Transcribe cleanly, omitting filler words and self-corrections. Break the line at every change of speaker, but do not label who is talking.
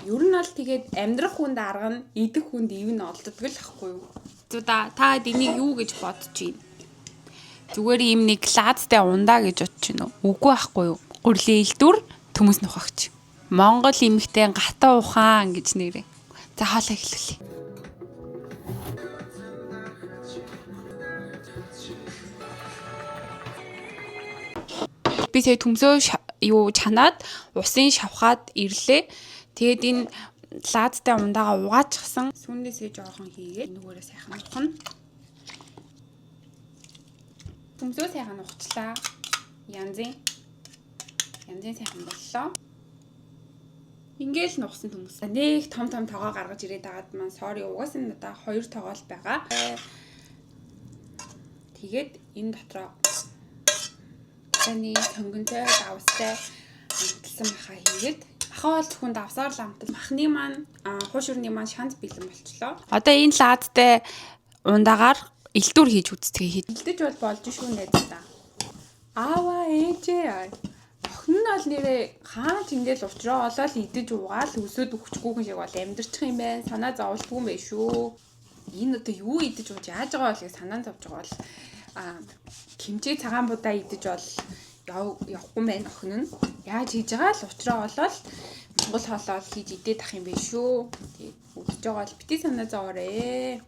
Ер нь бол тэгээд амьдрах хүнд арга нь идэх хүнд ив нь олддог л ахгүй юу. Та энийг юу гэж бодож байна? Зүгээр ийм нэг лаадтай ундаа гэж бодож байна уу? Үгүй байхгүй юу. Гурлийн илдвэр төмөс нухагч. Монгол эмэгтэй гата ухаан гэж нэрээ. За хоолой эхлүүлье. Би тэгээ төмсөө чанаад усын шавхаад ирлээ. Тэгээд энэ лаадтай ундаагаа угаачихсан. Сүүнээсээ жоохон хийгээд нөгөөрөө сайхан ухна. Төмсөө сайхан ухчлаа. Янзын сайхан боллоо. Ингээл нухсан төмс. Нэг том тоогоо гаргаж ирээд агаад маань sorry угаас энэ надаа 2 тоогоо л байгаа. Тэгээд энэ дотроо таны сонгонтой давстай амталсан баха хийгээд ахаа бол зөвхөн давсаар л амтал. Махны маань хуушурны маань шанц бэлэн болчлоо. Одоо энэ лаадтай ундаагаар элдвэр хийж үзтгээ. Элдэж бол болж шүү найз та. Аава ээжээ. Охин нь бол нэрээ хаач ингээл уучраа олоод идэж угаал өсөд өгчгүйхэн шиг бол амьдрчих юм байна. Санаа зовлтгүй юм байна шүү. Энэ одоо юу идэж ууж яаж байгаа бол санаа зовж байгаа бол кимчи цагаан будаа идэж бол явахгүй байна охин нь. Яаж хийж байгаа л уучраа олоод Монгол хоолоо хийж идээд ах юм бэ шүү. Тэгээд үдж байгаа бол бити санаа зовоорой.